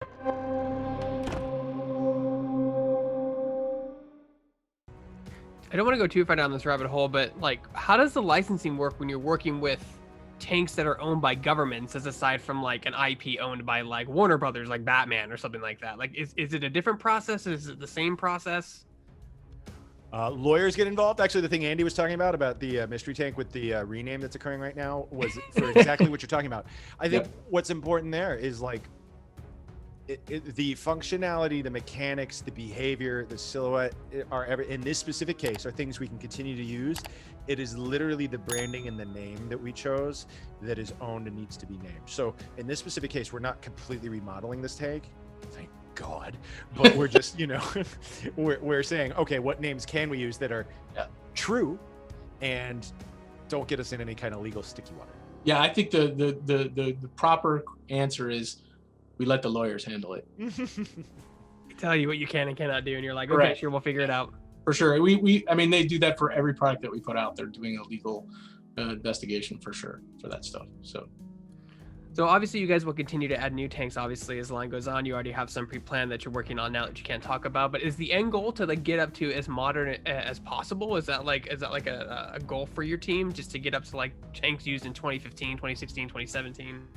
I don't want to go too far down this rabbit hole, but like, how does the licensing work when you're working with tanks that are owned by governments, as aside from like an IP owned by like Warner Brothers, like Batman or something like that? Like, is it a different process? Is it the same process? Lawyers get involved. Actually, the thing Andy was talking about the mystery tank with the rename that's occurring right now was for exactly what you're talking about. I think what's important there is like the functionality, the mechanics, the behavior, the silhouette are in this specific case are things we can continue to use. It is literally the branding and the name that we chose that is owned and needs to be named. So in this specific case, we're not completely remodeling this tank. Thank God, but we're just, we're saying, okay, what names can we use that are true and don't get us in any kind of legal sticky water? Yeah, I think the proper answer is we let the lawyers handle it. Tell you what you can and cannot do, and you're like, okay, Correct. sure, we'll figure it out. For sure. I mean, they do that for every product that we put out. They're doing a legal investigation for sure for that stuff. So obviously you guys will continue to add new tanks, obviously, as line goes on. You already have some pre-planned that you're working on now that you can't talk about, but is the end goal to like get up to as modern as possible? Is that like a goal for your team, just to get up to like tanks used in 2015, 2016, 2017?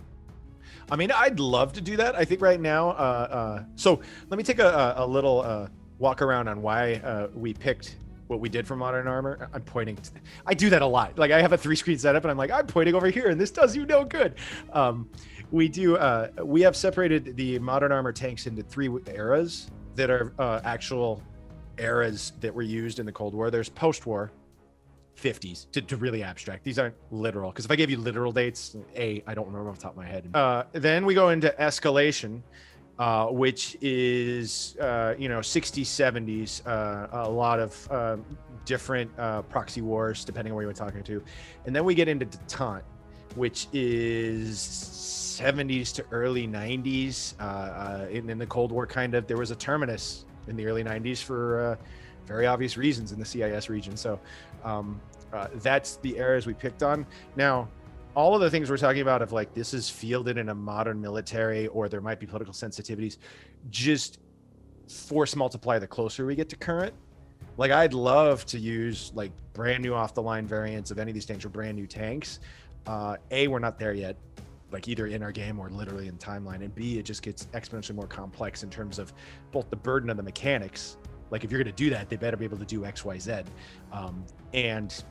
I mean, I'd love to do that. I think right now, so let me take a little walk around on why we picked what we did for Modern Armor. I'm pointing. I do that a lot. Like I have a 3-screen setup and I'm like, I'm pointing over here and this does you no good. We have separated the Modern Armor tanks into 3 eras that are actual eras that were used in the Cold War. There's post-war, 50s, to really abstract. These aren't literal, because if I gave you literal dates, I don't remember off the top of my head. Then we go into escalation, which is 60s, 70s, a lot of different proxy wars depending on where you're talking to. And then we get into detente, which is 70s to early 90s. In the Cold War, kind of, there was a terminus in the early 90s for very obvious reasons in the CIS region. So that's the areas we picked on. Now, all of the things we're talking about of like, this is fielded in a modern military, or there might be political sensitivities, just force multiply the closer we get to current. Like, I'd love to use like brand new off the line variants of any of these tanks, or brand new tanks. We're not there yet, like either in our game or literally in timeline. And B, it just gets exponentially more complex in terms of both the burden of the mechanics. Like if you're going to do that, they better be able to do X, Y, Z. And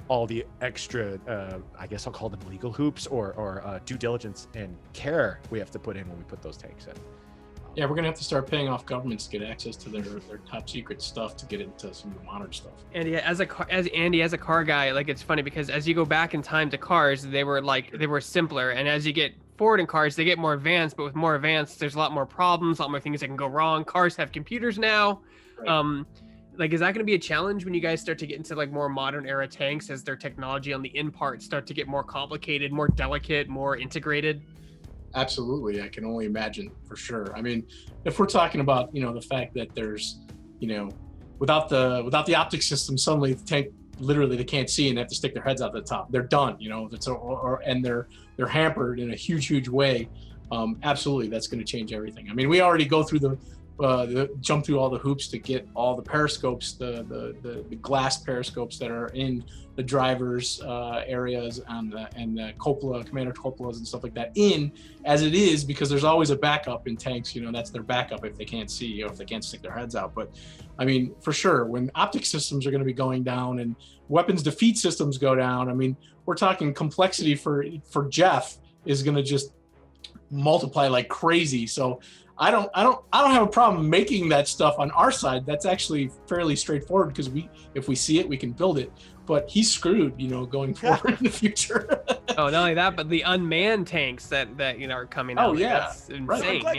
all the extra, I guess I'll call them legal hoops or due diligence and care we have to put in when we put those tanks in. Yeah, we're gonna have to start paying off governments to get access to their top secret stuff to get into some of the modern stuff. And yeah, as a car guy, like, it's funny because as you go back in time to cars, they were simpler, and as you get forward in cars, they get more advanced. But with more advanced, there's a lot more problems, a lot more things that can go wrong. Cars have computers now. Right. Like, is that going to be a challenge when you guys start to get into like more modern era tanks, as their technology on the in parts start to get more complicated, more delicate, more integrated? Absolutely. I can only imagine, for sure. I mean, if we're talking about, the fact that there's, without the optic system, suddenly the tank, literally they can't see and they have to stick their heads out the top. They're done, and they're hampered in a huge way. Absolutely. That's going to change everything. I mean, we already go through jump through all the hoops to get all the periscopes, the glass periscopes that are in the driver's areas and the cupola, commander cupolas and stuff like that in as it is, because there's always a backup in tanks. That's their backup if they can't see or if they can't stick their heads out. But I mean, for sure, when optic systems are going to be going down and weapons defeat systems go down, I mean, we're talking complexity for Jeff is going to just multiply like crazy. So I don't have a problem making that stuff on our side. That's actually fairly straightforward, because if we see it, we can build it. But he's screwed, going forward in the future. Oh, not only that, but the unmanned tanks that are coming out. Oh yeah, that's insane. Right. I'm glad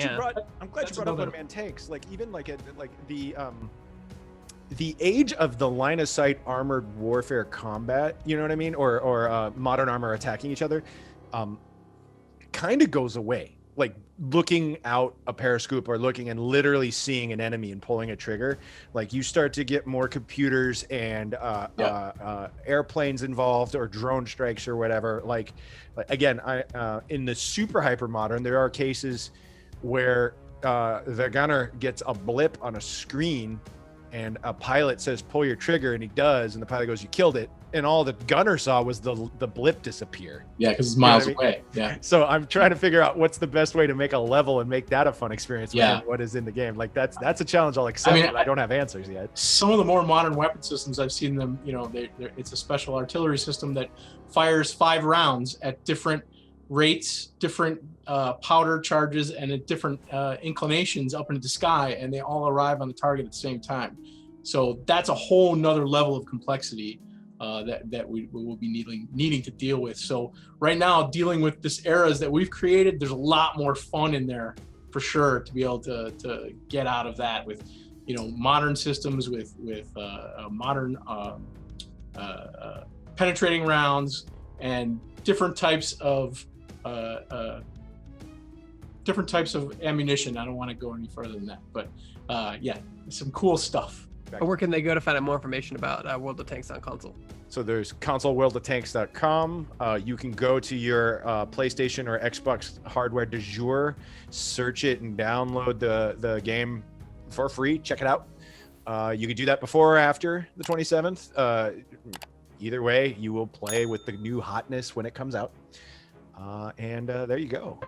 That's you brought up unmanned tanks. Like, even like the age of the line of sight armored warfare combat, you know what I mean, or modern armor attacking each other, kind of goes away. Like looking out a periscope or looking and literally seeing an enemy and pulling a trigger, like you start to get more computers and airplanes involved, or drone strikes or whatever. Like again, in the super hyper modern, there are cases where the gunner gets a blip on a screen, and a pilot says, "Pull your trigger," and he does, and the pilot goes, "You killed it." And all the gunner saw was the blip disappear. Yeah, because it's miles You know what I mean? away. Yeah. So I'm trying to figure out what's the best way to make a level and make that a fun experience. Yeah. Within what is in the game. Like that's a challenge I'll accept. I mean, but I don't have answers yet. Some of the more modern weapon systems, I've seen them, it's a special artillery system that fires 5 rounds at different rates, different powder charges, and at different inclinations up into the sky, and they all arrive on the target at the same time. So that's a whole nother level of complexity that we will be needing to deal with. So right now, dealing with this eras that we've created, there's a lot more fun in there for sure to be able to get out of that with, modern systems with modern penetrating rounds and different types of ammunition. I don't want to go any further than that, but yeah, some cool stuff. Where can they go to find out more information about World of Tanks on console? So there's consoleworldoftanks.com. You can go to your PlayStation or Xbox hardware du jour, search it, and download the game for free. Check it out. You can do that before or after the 27th. Either way, you will play with the new hotness when it comes out. And there you go.